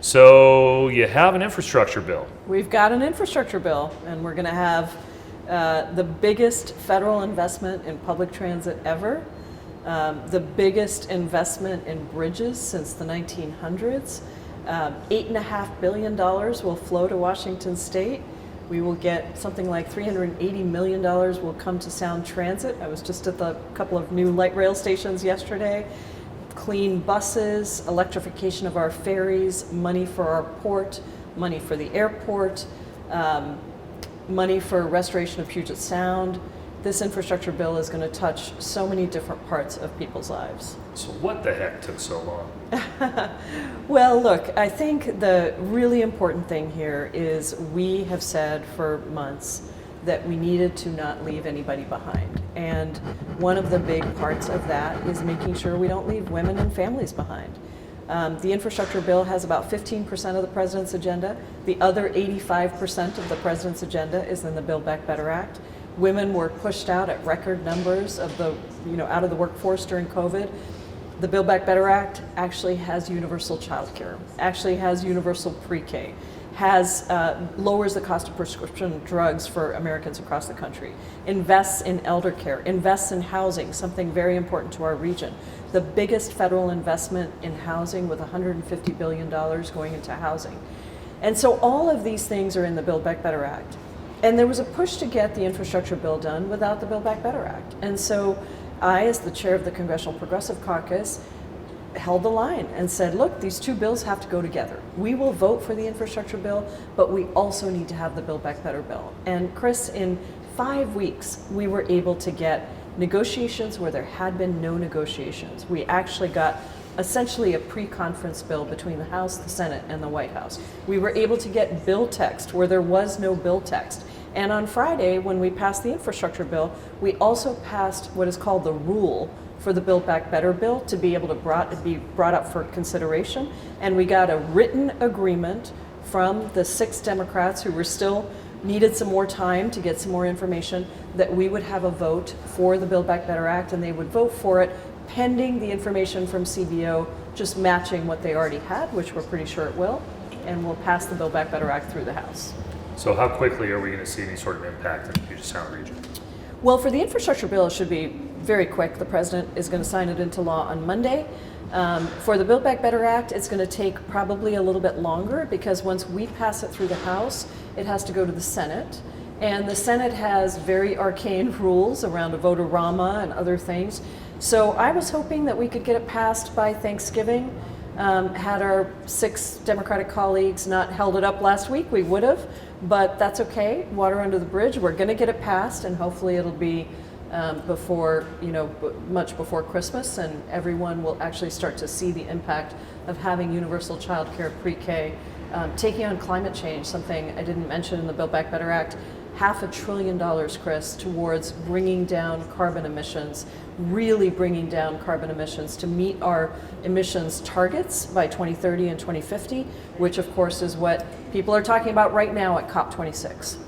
So you have an infrastructure bill. We've got an infrastructure bill, and we're going to have the biggest federal investment in public transit ever, the biggest investment in bridges since the 1900s. $8.5 billion will flow to Washington State. We will get something like $380 million will come to Sound Transit. I was just at the couple of new light rail stations yesterday. Clean buses, electrification of our ferries, money for our port, money for the airport, money for restoration of Puget Sound. This infrastructure bill is going to touch so many different parts of people's lives. So what the heck took so long? Well, look, I think the really important thing here is we have said for months that we needed to not leave anybody behind. And one of the big parts of that is making sure we don't leave women and families behind. The infrastructure bill has about 15% of the president's agenda. The other 85% of the president's agenda is in the Build Back Better Act. Women were pushed out at record numbers of out of the workforce during COVID. The Build Back Better Act actually has universal child care, actually has universal pre-K, lowers the cost of prescription drugs for Americans across the country, invests in elder care, invests in housing, something very important to our region. The biggest federal investment in housing with $150 billion going into housing. And so all of these things are in the Build Back Better Act. And there was a push to get the infrastructure bill done without the Build Back Better Act. And so I, as the chair of the Congressional Progressive Caucus, held the line and said, look, these two bills have to go together. We will vote for the infrastructure bill, but we also need to have the Build Back Better bill. And Chris, in 5 weeks, we were able to get negotiations where there had been no negotiations. We actually got essentially a pre-conference bill between the House, the Senate, and the White House. We were able to get bill text where there was no bill text. And on Friday, when we passed the infrastructure bill, we also passed what is called the rule for the Build Back Better bill to be able to be brought up for consideration. And we got a written agreement from the 6 Democrats who were still needed some more time to get some more information that we would have a vote for the Build Back Better Act, and they would vote for it pending the information from CBO just matching what they already had, which we're pretty sure it will, and we'll pass the Build Back Better Act through the House. So how quickly are we going to see any sort of impact in the Puget Sound region? Well, for the infrastructure bill, it should be very quick. The president is going to sign it into law on Monday. For the Build Back Better Act, it's going to take probably a little bit longer because once we pass it through the House, it has to go to the Senate. And the Senate has very arcane rules around a vote-a-rama and other things. So I was hoping that we could get it passed by Thanksgiving. Had our 6 Democratic colleagues not held it up last week, we would have, but that's okay. Water under the bridge. We're going to get it passed, and hopefully it'll be much before Christmas, and everyone will actually start to see the impact of having universal child care pre-K. Taking on climate change, something I didn't mention in the Build Back Better Act, $500 billion, Chris, towards bringing down carbon emissions, really bringing down carbon emissions to meet our emissions targets by 2030 and 2050, which of course is what people are talking about right now at COP26.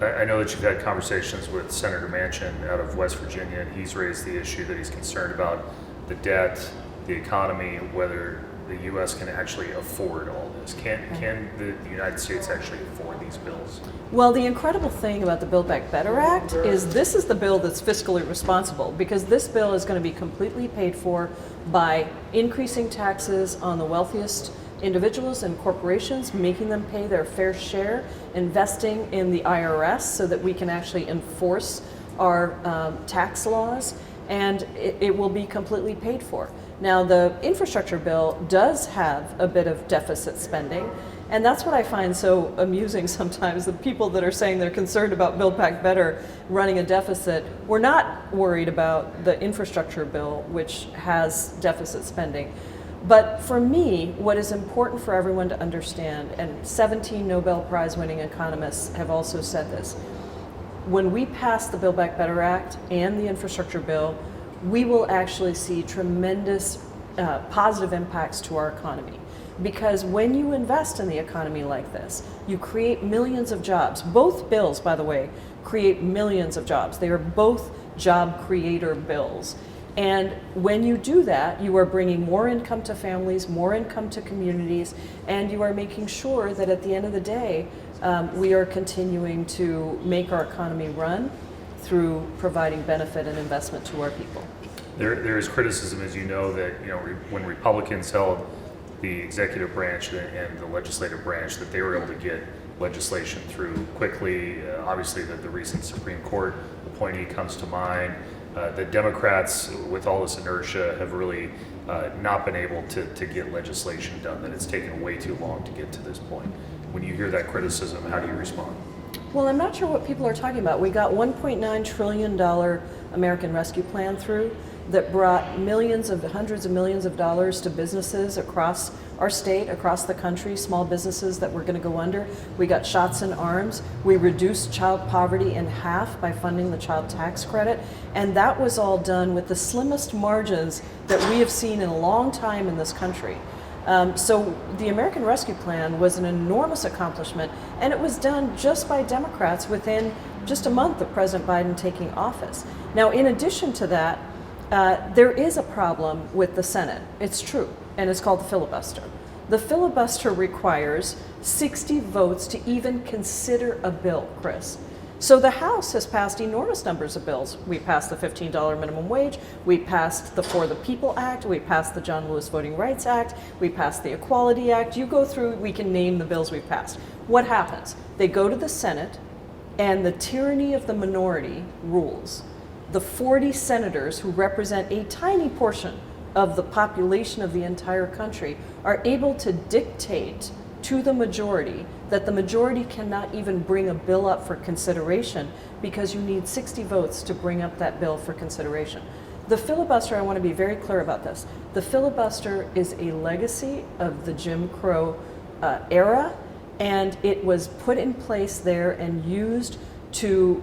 I know that you've had conversations with Senator Manchin out of West Virginia, and he's raised the issue that he's concerned about the debt, the economy, whether the U.S. can actually afford all this. Can the United States actually afford these bills? Well, the incredible thing about the Build Back Better Act is this is the bill that's fiscally responsible, because this bill is going to be completely paid for by increasing taxes on the wealthiest individuals and corporations, making them pay their fair share, investing in the IRS so that we can actually enforce our tax laws, and it will be completely paid for. Now, the infrastructure bill does have a bit of deficit spending, and that's what I find so amusing sometimes. The people that are saying they're concerned about Build Back Better running a deficit, we're not worried about the infrastructure bill, which has deficit spending. But for me, what is important for everyone to understand, and 17 Nobel Prize winning economists have also said this, when we pass the Build Back Better Act and the infrastructure bill, we will actually see tremendous positive impacts to our economy. Because when you invest in the economy like this, you create millions of jobs. Both bills, by the way, create millions of jobs. They are both job creator bills. And when you do that, you are bringing more income to families, more income to communities, and you are making sure that at the end of the day, we are continuing to make our economy run through providing benefit and investment to our people. There is criticism, as you know, that when Republicans held the executive branch and the legislative branch, that they were able to get legislation through quickly. Obviously, the recent Supreme Court appointee comes to mind. The Democrats, with all this inertia, have really not been able to get legislation done, that it's taken way too long to get to this point. When you hear that criticism, how do you respond? Well, I'm not sure what people are talking about. We got $1.9 trillion American Rescue Plan through that brought hundreds of millions of dollars to businesses across our state, across the country, small businesses that were going to go under. We got shots in arms. We reduced child poverty in half by funding the child tax credit. And that was all done with the slimmest margins that we have seen in a long time in this country. So the American Rescue Plan was an enormous accomplishment, and it was done just by Democrats within just a month of President Biden taking office. Now, in addition to that, there is a problem with the Senate. It's true, and it's called the filibuster. The filibuster requires 60 votes to even consider a bill, Chris. So the House has passed enormous numbers of bills. We passed the $15 minimum wage, we passed the For the People Act, we passed the John Lewis Voting Rights Act, we passed the Equality Act. You go through, we can name the bills we've passed. What happens? They go to the Senate, and the tyranny of the minority rules. The 40 senators who represent a tiny portion of the population of the entire country are able to dictate to the majority that the majority cannot even bring a bill up for consideration because you need 60 votes to bring up that bill for consideration. The filibuster, I want to be very clear about this, the filibuster is a legacy of the Jim Crow era, and it was put in place there and used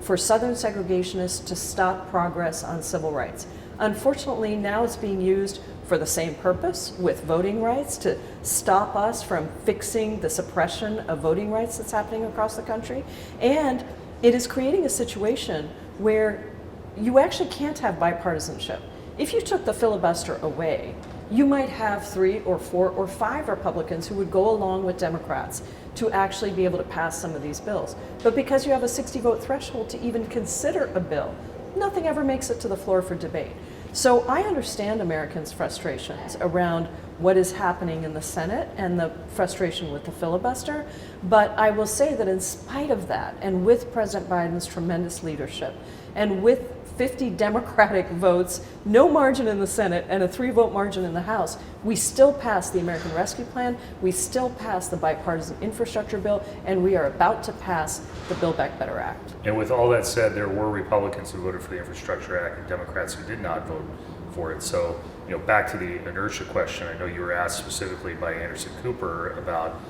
for Southern segregationists to stop progress on civil rights. Unfortunately, now it's being used for the same purpose with voting rights, to stop us from fixing the suppression of voting rights that's happening across the country. And it is creating a situation where you actually can't have bipartisanship. If you took the filibuster away, you might have 3 or 4 or 5 Republicans who would go along with Democrats to actually be able to pass some of these bills. But because you have a 60-vote threshold to even consider a bill, nothing ever makes it to the floor for debate. So I understand Americans' frustrations around what is happening in the Senate and the frustration with the filibuster, but I will say that in spite of that, and with President Biden's tremendous leadership, and with 50 Democratic votes, no margin in the Senate, and a 3-vote margin in the House, we still passed the American Rescue Plan, we still passed the bipartisan infrastructure bill, and we are about to pass the Build Back Better Act. And with all that said, there were Republicans who voted for the Infrastructure Act and Democrats who did not vote for it. So, back to the inertia question, I know you were asked specifically by Anderson Cooper about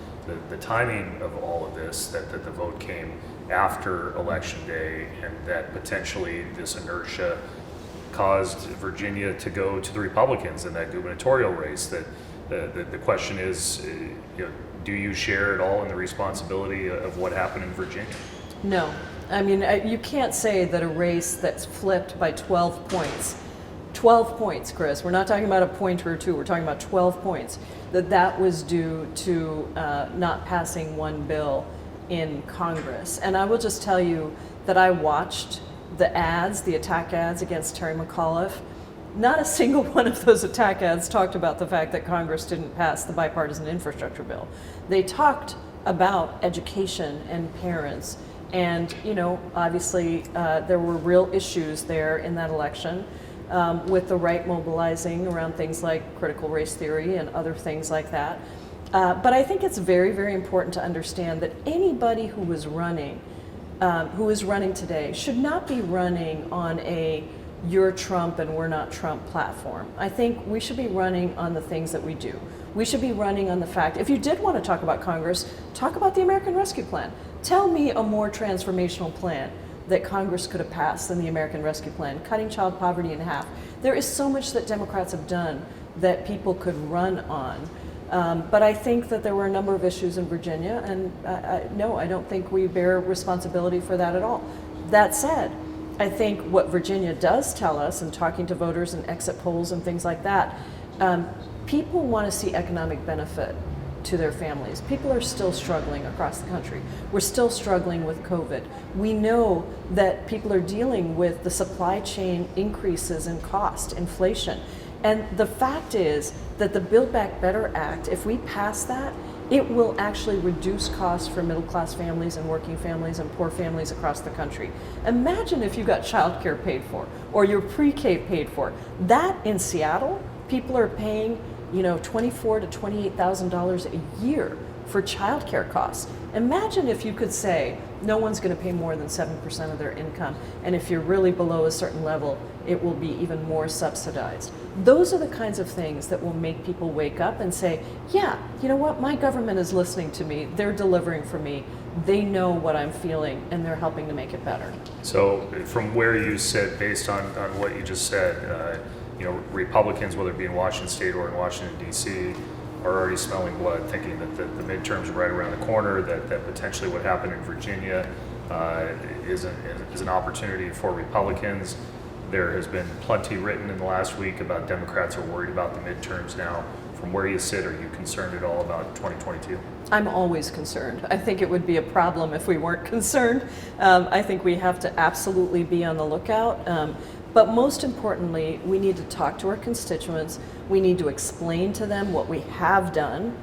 the timing of all of this, that the vote came after Election Day, and that potentially this inertia caused Virginia to go to the Republicans in that gubernatorial race. That the question is, do you share at all in the responsibility of what happened in Virginia? No. I mean, you can't say that a race that's flipped by 12 points, 12 points, Chris, we're not talking about a point or two, we're talking about 12 points, that was due to not passing one bill in Congress. And I will just tell you that I watched the ads, the attack ads against Terry McAuliffe. Not a single one of those attack ads talked about the fact that Congress didn't pass the bipartisan infrastructure bill. They talked about education and parents, and obviously there were real issues there in that election with the right mobilizing around things like critical race theory and other things like that. But I think it's very, very important to understand that anybody who is running today should not be running on a "you're Trump and we're not Trump" platform. I think we should be running on the things that we do. We should be running on the fact, if you did want to talk about Congress, talk about the American Rescue Plan. Tell me a more transformational plan that Congress could have passed than the American Rescue Plan, cutting child poverty in half. There is so much that Democrats have done that people could run on. But I think that there were a number of issues in Virginia, and no, I don't think we bear responsibility for that at all. That said, I think what Virginia does tell us, and talking to voters and exit polls and things like that, people want to see economic benefit to their families. People are still struggling across the country. We're still struggling with COVID. We know that people are dealing with the supply chain increases in cost, inflation. And the fact is that the Build Back Better Act, if we pass that, it will actually reduce costs for middle class families and working families and poor families across the country. Imagine if you got childcare paid for or your pre-K paid for. That in Seattle, people are paying, $24,000 to $28,000 a year for childcare costs. Imagine if you could say no one's going to pay more than 7% of their income, and if you're really below a certain level, it will be even more subsidized. Those are the kinds of things that will make people wake up and say, yeah, you know what, my government is listening to me, they're delivering for me, they know what I'm feeling, and they're helping to make it better. So from where you sit, based on what you just said, Republicans, whether it be in Washington State or in Washington, D.C., are already smelling blood, thinking that the midterms are right around the corner, that potentially what happened in Virginia is an opportunity for Republicans. There has been plenty written in the last week about Democrats are worried about the midterms now. From where you sit, are you concerned at all about 2022? I'm always concerned. I think it would be a problem if we weren't concerned. I think we have to absolutely be on the lookout. But most importantly, we need to talk to our constituents. We need to explain to them what we have done.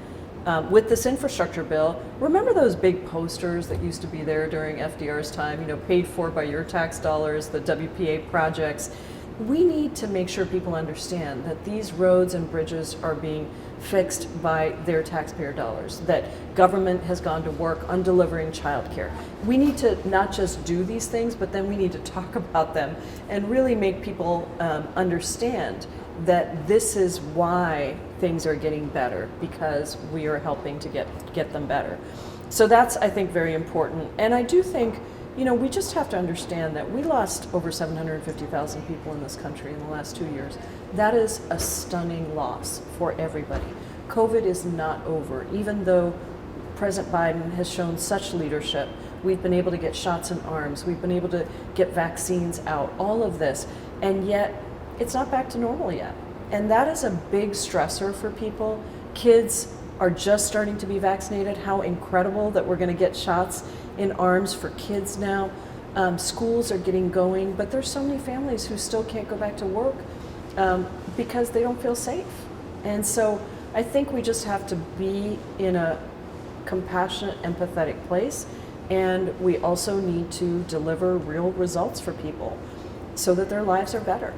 With this infrastructure bill, remember those big posters that used to be there during FDR's time, paid for by your tax dollars, the WPA projects? We need to make sure people understand that these roads and bridges are being fixed by their taxpayer dollars, that government has gone to work on delivering childcare. We need to not just do these things, but then we need to talk about them and really make people understand that this is why things are getting better, because we are helping to get them better. So that's, I think, very important. And I do think, we just have to understand that we lost over 750,000 people in this country in the last 2 years. That is a stunning loss for everybody. COVID is not over. Even though President Biden has shown such leadership, we've been able to get shots in arms, we've been able to get vaccines out, all of this, and yet it's not back to normal yet. And that is a big stressor for people. Kids are just starting to be vaccinated. How incredible that we're going to get shots in arms for kids now. Schools are getting going, but there's so many families who still can't go back to work because they don't feel safe. And so I think we just have to be in a compassionate, empathetic place, and we also need to deliver real results for people so that their lives are better.